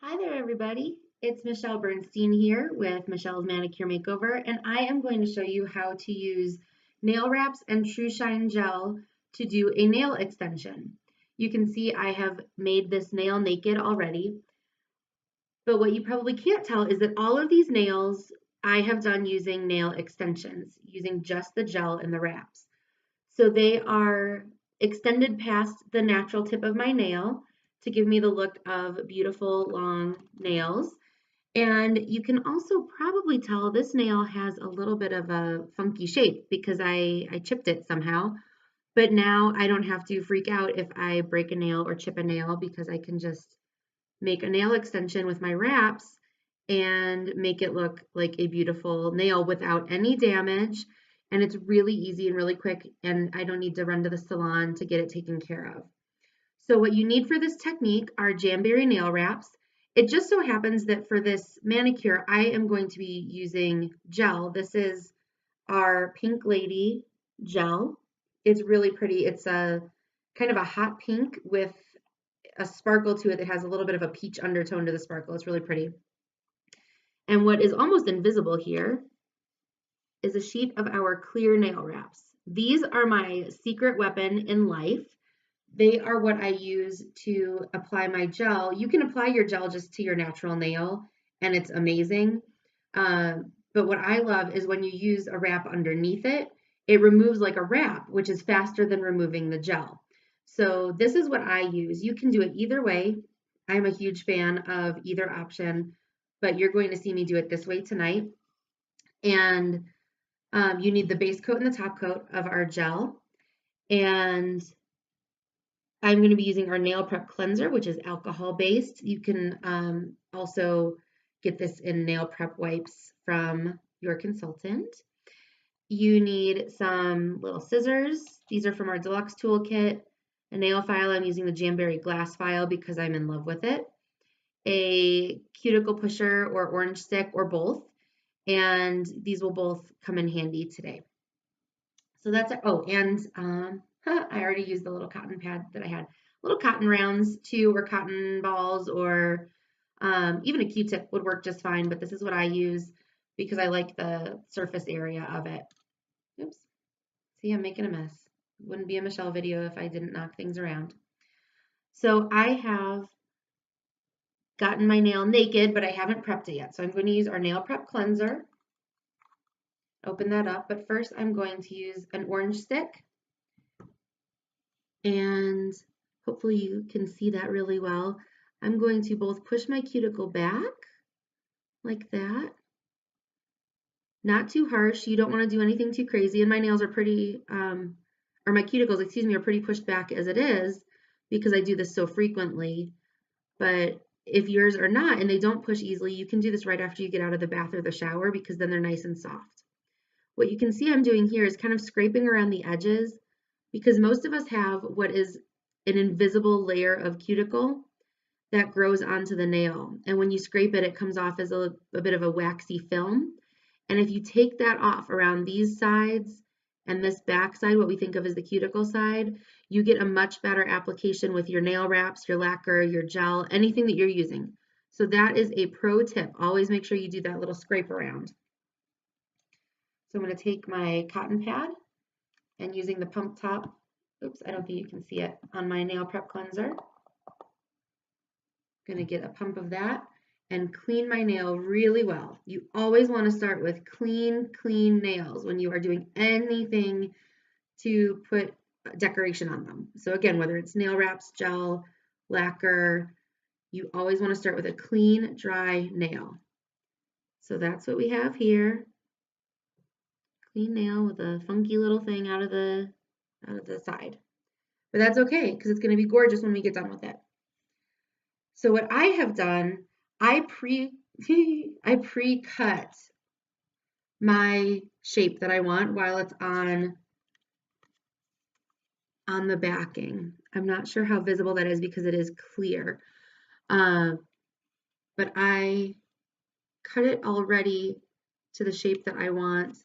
Hi there, everybody. It's Michelle Bernstein here with Michelle's Manicure Makeover, and I am going to show you how to use nail wraps and TruShine gel to do a nail extension. You can see I have made this nail naked already, but what you probably can't tell is that all of these nails I have done using nail extensions, using just the gel and the wraps. So they are extended past the natural tip of my nail to give me the look of beautiful long nails. And you can also probably tell this nail has a little bit of a funky shape because I chipped it somehow. But now I don't have to freak out if I break a nail or chip a nail because I can just make a nail extension with my wraps and make it look like a beautiful nail without any damage. And it's really easy and really quick, and I don't need to run to the salon to get it taken care of. So what you need for this technique are Jamberry nail wraps. It just so happens that for this manicure, I am going to be using gel. This is our Pink Lady gel. It's really pretty. It's a kind of a hot pink with a sparkle to it that has a little bit of a peach undertone to the sparkle. It's really pretty. And what is almost invisible here is a sheet of our clear nail wraps. These are my secret weapon in life. They are what I use to apply my gel. You can apply your gel just to your natural nail, and it's amazing. But what I love is when you use a wrap underneath it, it removes like a wrap, which is faster than removing the gel. So this is what I use. You can do it either way. I'm a huge fan of either option, but you're going to see me do it this way tonight. And you need the base coat and the top coat of our gel. And I'm going to be using our nail prep cleanser, which is alcohol based. You can also get this in nail prep wipes from your consultant. You need some little scissors. These are from our deluxe toolkit. A nail file, I'm using the Jamberry glass file because I'm in love with it. A cuticle pusher or orange stick or both. And these will both come in handy today. So that's it. Oh, and I already used the little cotton pad that I had. Little cotton rounds too, or cotton balls, or even a Q-tip would work just fine, but this is what I use because I like the surface area of it. Oops. See, I'm making a mess. Wouldn't be a Michelle video if I didn't knock things around. So I have gotten my nail naked, but I haven't prepped it yet. So I'm going to use our nail prep cleanser. Open that up, but first I'm going to use an orange stick, and hopefully you can see that really well. I'm going to both push my cuticle back like that, not too harsh. You don't want to do anything too crazy, and my nails are pretty, or my cuticles, excuse me, are pretty pushed back as it is because I do this so frequently. But if yours are not and they don't push easily, you can do this right after you get out of the bath or the shower because then they're nice and soft. What you can see I'm doing here is kind of scraping around the edges because most of us have what is an invisible layer of cuticle that grows onto the nail. And when you scrape it, it comes off as a bit of a waxy film. And if you take that off around these sides and this back side, what we think of as the cuticle side, you get a much better application with your nail wraps, your lacquer, your gel, anything that you're using. So that is a pro tip. Always make sure you do that little scrape around. So I'm going to take my cotton pad and using the pump top, oops, I don't think you can see it, on my nail prep cleanser. I'm going to get a pump of that and clean my nail really well. You always want to start with clean nails when you are doing anything to put decoration on them. So again, whether it's nail wraps, gel, lacquer, you always want to start with a clean, dry nail. So that's what we have here. Clean nail with a funky little thing out of the side. But that's okay because it's going to be gorgeous when we get done with it. So what I have done, I pre-cut my shape that I want while it's on the backing. I'm not sure how visible that is because it is clear. But I cut it already to the shape that I want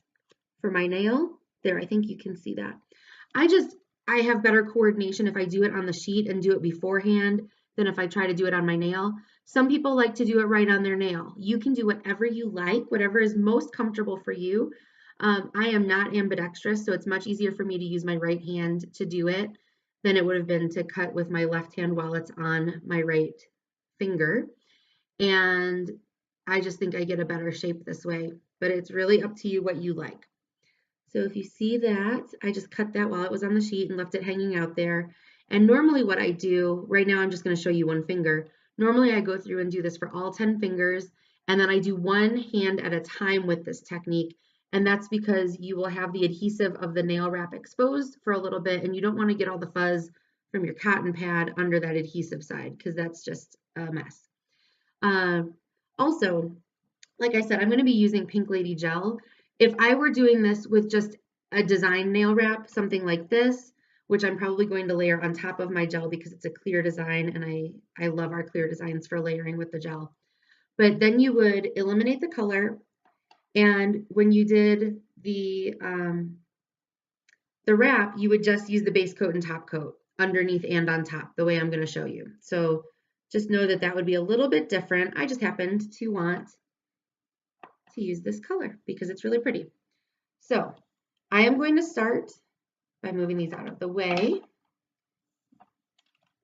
for my nail. There, I think you can see that. I have better coordination if I do it on the sheet and do it beforehand than if I try to do it on my nail. Some people like to do it right on their nail. You can do whatever you like, whatever is most comfortable for you. I am not ambidextrous, so it's much easier for me to use my right hand to do it than it would have been to cut with my left hand while it's on my right finger. And I just think I get a better shape this way, but it's really up to you what you like. So if you see that, I just cut that while it was on the sheet and left it hanging out there. And normally what I do, right now I'm just going to show you one finger. Normally I go through and do this for all 10 fingers, and then I do one hand at a time with this technique. And that's because you will have the adhesive of the nail wrap exposed for a little bit, and you don't want to get all the fuzz from your cotton pad under that adhesive side, because that's just a mess. Also, like I said, I'm going to be using Pink Lady gel. If I were doing this with just a design nail wrap, something like this, which I'm probably going to layer on top of my gel because it's a clear design, and I love our clear designs for layering with the gel. But then you would eliminate the color, and when you did the wrap, you would just use the base coat and top coat underneath and on top, the way I'm going to show you. So just know that that would be a little bit different. I just happened to want to use this color because it's really pretty. So I am going to start by moving these out of the way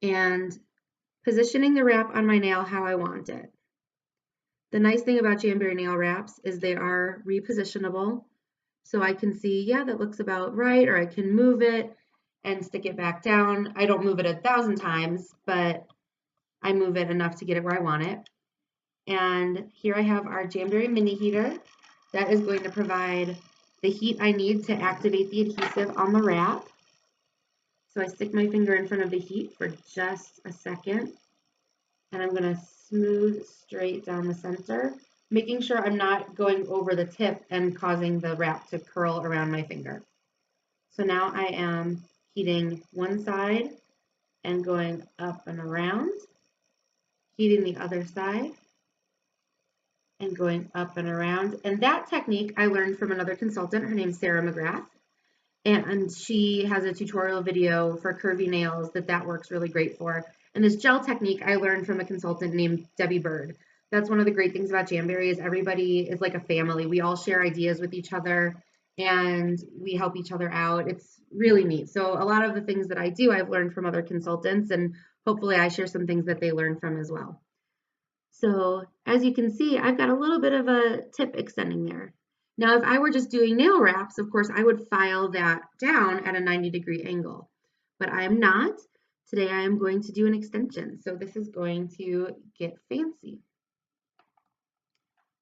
and positioning the wrap on my nail how I want it. The nice thing about Jamberry nail wraps is they are repositionable. So I can see, yeah, that looks about right, or I can move it and stick it back down. I don't move it 1,000 times, but I move it enough to get it where I want it. And here I have our Jamberry mini heater that is going to provide the heat I need to activate the adhesive on the wrap. So I stick my finger in front of the heat for just a second, and I'm going to smooth straight down the center, making sure I'm not going over the tip and causing the wrap to curl around my finger. So now I am heating one side and going up and around, heating the other side and going up and around. And that technique I learned from another consultant. Her name's Sarah McGrath. And she has a tutorial video for curvy nails that works really great for. And this gel technique I learned from a consultant named Debbie Bird. That's one of the great things about Jamberry is everybody is like a family. We all share ideas with each other and we help each other out. It's really neat. So a lot of the things that I do, I've learned from other consultants, and hopefully I share some things that they learn from as well. So as you can see, I've got a little bit of a tip extending there. Now, if I were just doing nail wraps, of course, I would file that down at a 90-degree angle, but I am not. Today, I am going to do an extension. So this is going to get fancy.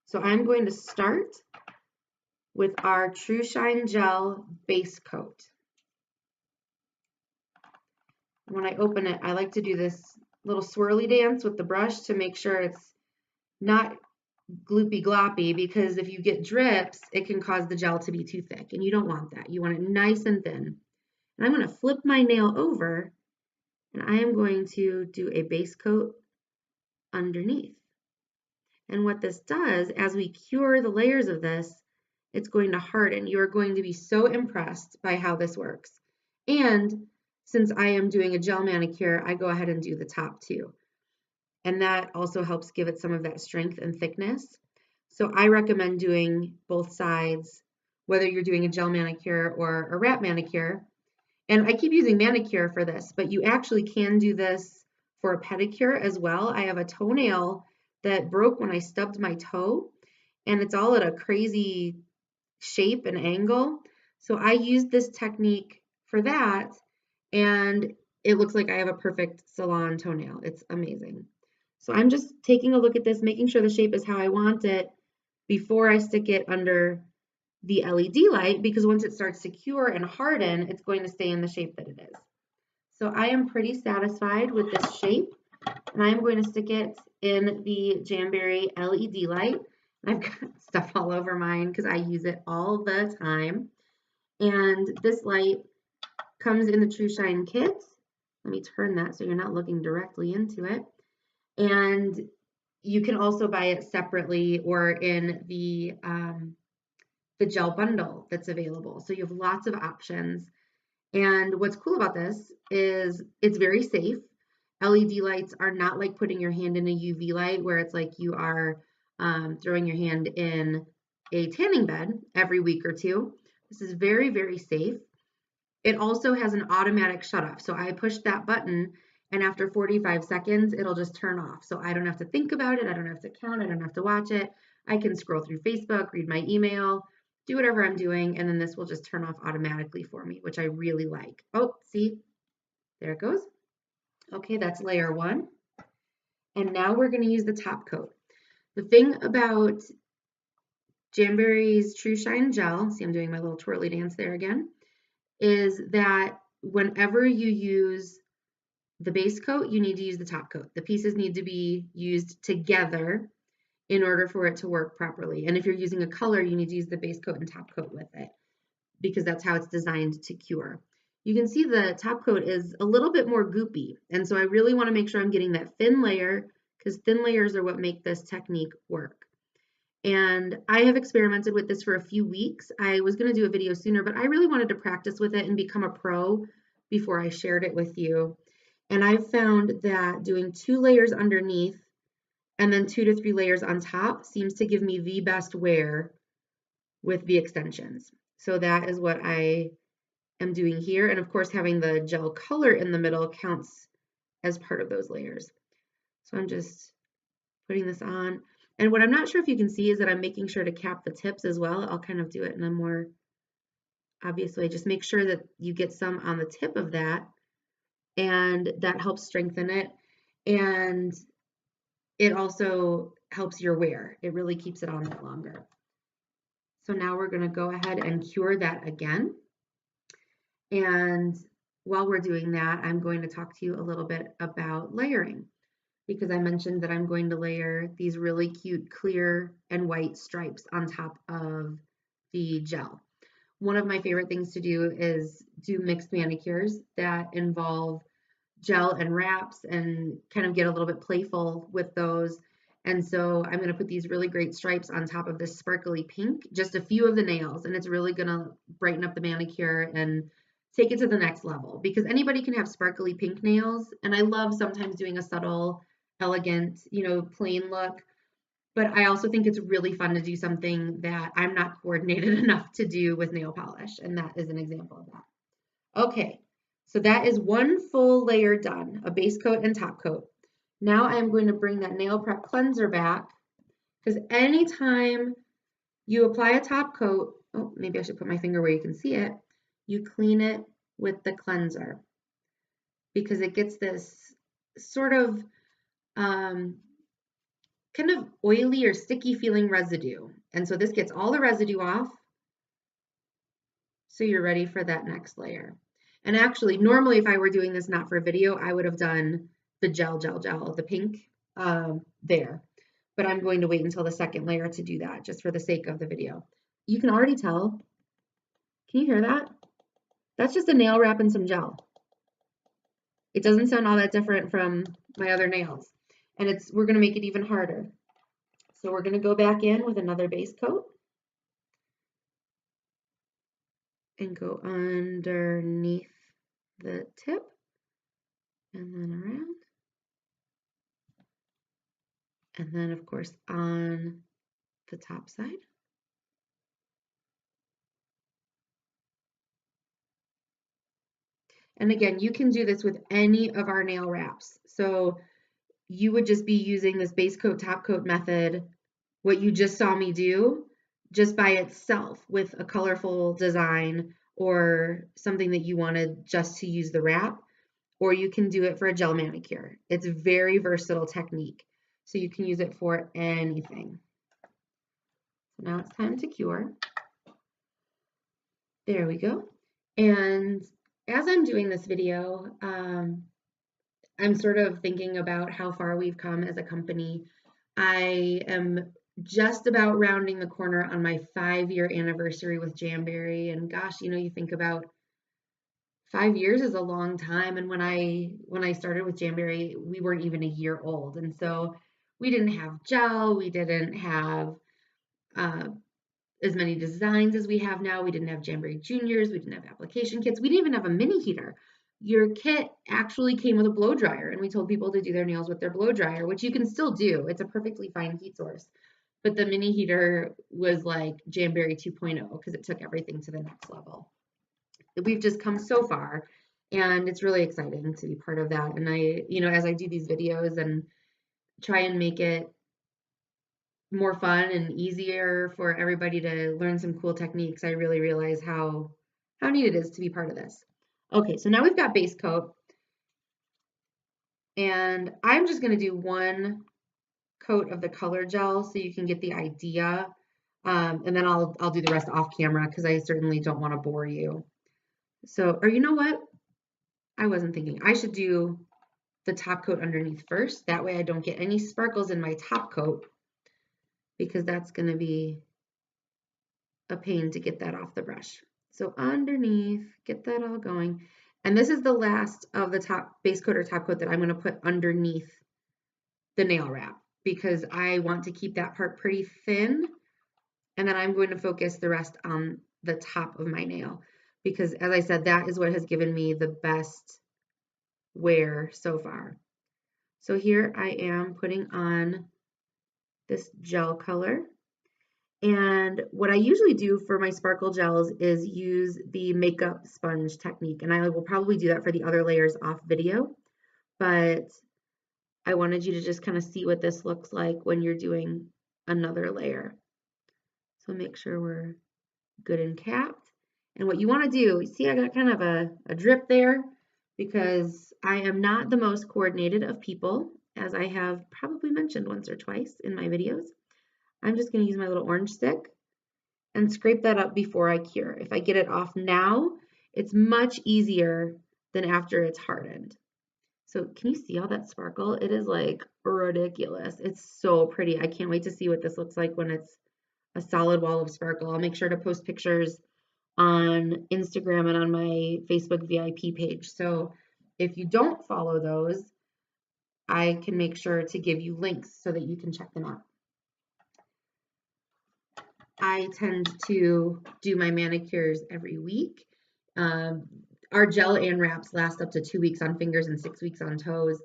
So I'm going to start with our TruShine Gel base coat. When I open it, I like to do this little swirly dance with the brush to make sure it's not gloopy gloppy, because if you get drips, it can cause the gel to be too thick, and you don't want that. You want it nice and thin. And I'm going to flip my nail over, and I am going to do a base coat underneath. And what this does, as we cure the layers of this, it's going to harden. You are going to be so impressed by how this works. And since I am doing a gel manicure, I go ahead and do the top too. And that also helps give it some of that strength and thickness. So I recommend doing both sides, whether you're doing a gel manicure or a wrap manicure. And I keep using manicure for this, but you actually can do this for a pedicure as well. I have a toenail that broke when I stubbed my toe, and it's all at a crazy shape and angle. So I used this technique for that, and it looks like I have a perfect salon toenail. It's amazing. So I'm just taking a look at this, making sure the shape is how I want it before I stick it under the LED light, because once it starts to cure and harden, it's going to stay in the shape that it is. So I am pretty satisfied with this shape, and I'm going to stick it in the Jamberry LED light. I've got stuff all over mine because I use it all the time. And this light comes in the TruShine kit. Let me turn that so you're not looking directly into it. And you can also buy it separately or in the gel bundle that's available. So you have lots of options. And what's cool about this is it's very safe. LED lights are not like putting your hand in a UV light where it's like you are throwing your hand in a tanning bed every week or two. This is very, very safe. It also has an automatic shut off. So I push that button and after 45 seconds, it'll just turn off. So I don't have to think about it. I don't have to count. I don't have to watch it. I can scroll through Facebook, read my email, do whatever I'm doing. And then this will just turn off automatically for me, which I really like. Oh, see, there it goes. Okay, that's layer one. And now we're going to use the top coat. The thing about Jamberry's TruShine gel, see I'm doing my little twirly dance there again, is that whenever you use the base coat, you need to use the top coat. The pieces need to be used together in order for it to work properly. And if you're using a color, you need to use the base coat and top coat with it because that's how it's designed to cure. You can see the top coat is a little bit more goopy. And so I really want to make sure I'm getting that thin layer because thin layers are what make this technique work. And I have experimented with this for a few weeks. I was going to do a video sooner, but I really wanted to practice with it and become a pro before I shared it with you. And I've found that doing 2 layers underneath and then 2 to 3 layers on top seems to give me the best wear with the extensions. So that is what I am doing here. And of course, having the gel color in the middle counts as part of those layers. So I'm just putting this on. And what I'm not sure if you can see is that I'm making sure to cap the tips as well. I'll kind of do it in a more obvious way. Just make sure that you get some on the tip of that. And that helps strengthen it. And it also helps your wear. It really keeps it on that longer. So now we're going to go ahead and cure that again. And while we're doing that, I'm going to talk to you a little bit about layering because I mentioned that I'm going to layer these really cute clear and white stripes on top of the gel. One of my favorite things to do is do mixed manicures that involve gel and wraps and kind of get a little bit playful with those. And so I'm going to put these really great stripes on top of this sparkly pink, just a few of the nails, and it's really going to brighten up the manicure and take it to the next level because anybody can have sparkly pink nails. And I love sometimes doing a subtle, elegant, plain look. But I also think it's really fun to do something that I'm not coordinated enough to do with nail polish. And that is an example of that. Okay, so that is one full layer done, a base coat and top coat. Now I'm going to bring that nail prep cleanser back because anytime you apply a top coat, oh, maybe I should put my finger where you can see it, you clean it with the cleanser because it gets this sort of kind of oily or sticky feeling residue. And so this gets all the residue off. So you're ready for that next layer. And actually, normally if I were doing this not for a video, I would have done the gel, the pink there. But I'm going to wait until the second layer to do that just for the sake of the video. You can already tell. Can you hear that? That's just a nail wrap and some gel. It doesn't sound all that different from my other nails. And we're going to make it even harder. So we're going to go back in with another base coat and go underneath the tip and then around. And then of course on the top side. And again, you can do this with any of our nail wraps. So you would just be using this base coat, top coat method, what you just saw me do, just by itself with a colorful design or something that you wanted just to use the wrap, or you can do it for a gel manicure. It's a very versatile technique. So you can use it for anything. So now it's time to cure. There we go. And as I'm doing this video, I'm sort of thinking about how far we've come as a company. I am just about rounding the corner on my 5-year anniversary with Jamberry. And gosh, you think about 5 years is a long time. And when I started with Jamberry, we weren't even a year old. And so we didn't have gel. We didn't have as many designs as we have now. We didn't have Jamberry Juniors. We didn't have application kits. We didn't even have a mini heater. your kit actually came with a blow dryer, and we told people to do their nails with their blow dryer, which you can still do. It's a perfectly fine heat source. But the mini heater was like Jamberry 2.0 because it took everything to the next level. We've just come so far, and it's really exciting to be part of that. And I, as I do these videos and try and make it more fun and easier for everybody to learn some cool techniques, I really realize how neat it is to be part of this. Okay, so now we've got base coat, and I'm just going to do one coat of the color gel so you can get the idea, and then I'll do the rest off camera because I certainly don't want to bore you. So, or you know what? I wasn't thinking. I should do the top coat underneath first. That way I don't get any sparkles in my top coat because that's going to be a pain to get that off the brush. So underneath, get that all going. And this is the last of the top base coat or top coat that I'm going to put underneath the nail wrap because I want to keep that part pretty thin. And then I'm going to focus the rest on the top of my nail because, as I said, that is what has given me the best wear so far. So here I am putting on this gel color. And what I usually do for my sparkle gels is use the makeup sponge technique. And I will probably do that for the other layers off video. But I wanted you to just kind of see what this looks like when you're doing another layer. So make sure we're good and capped. And what you want to do, see I got kind of a drip there because I am not the most coordinated of people, as I have probably mentioned once or twice in my videos. I'm just going to use my little orange stick and scrape that up before I cure. If I get it off now, it's much easier than after it's hardened. So can you see all that sparkle? It is like ridiculous. It's so pretty. I can't wait to see what this looks like when it's a solid wall of sparkle. I'll make sure to post pictures on Instagram and on my Facebook VIP page. So if you don't follow those, I can make sure to give you links so that you can check them out. I tend to do my manicures every week. Our gel and wraps last up to 2 weeks on fingers and 6 weeks on toes,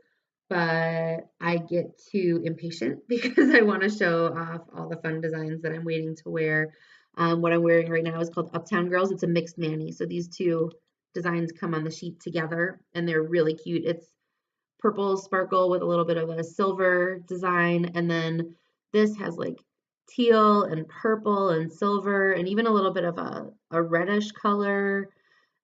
but I get too impatient because I want to show off all the fun designs that I'm waiting to wear. What I'm wearing right now is called Uptown Girls. It's a mixed mani, so these two designs come on the sheet together, and they're really cute. It's purple sparkle with a little bit of a silver design, and then this has like teal and purple and silver and even a little bit of a reddish color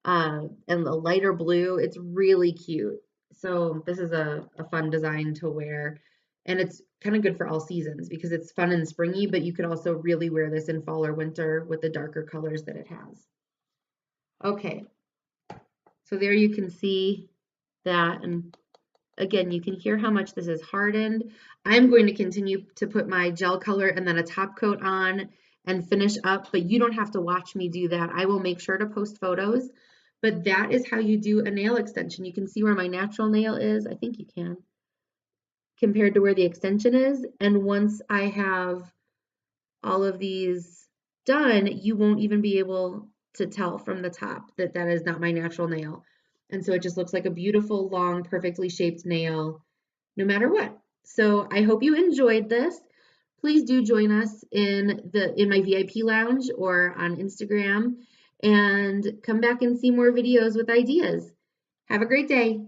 and a lighter blue. It's really cute. So this is a fun design to wear, and it's kind of good for all seasons because it's fun and springy, but you could also really wear this in fall or winter with the darker colors that it has. Okay, so there you can see that, and again, you can hear how much this is hardened. I'm going to continue to put my gel color and then a top coat on and finish up, but you don't have to watch me do that. I will make sure to post photos, but that is how you do a nail extension. You can see where my natural nail is. I think you can, compared to where the extension is. And once I have all of these done, you won't even be able to tell from the top that that is not my natural nail. And so it just looks like a beautiful, long, perfectly shaped nail, no matter what. So I hope you enjoyed this. Please do join us in my VIP lounge or on Instagram and come back and see more videos with ideas. Have a great day.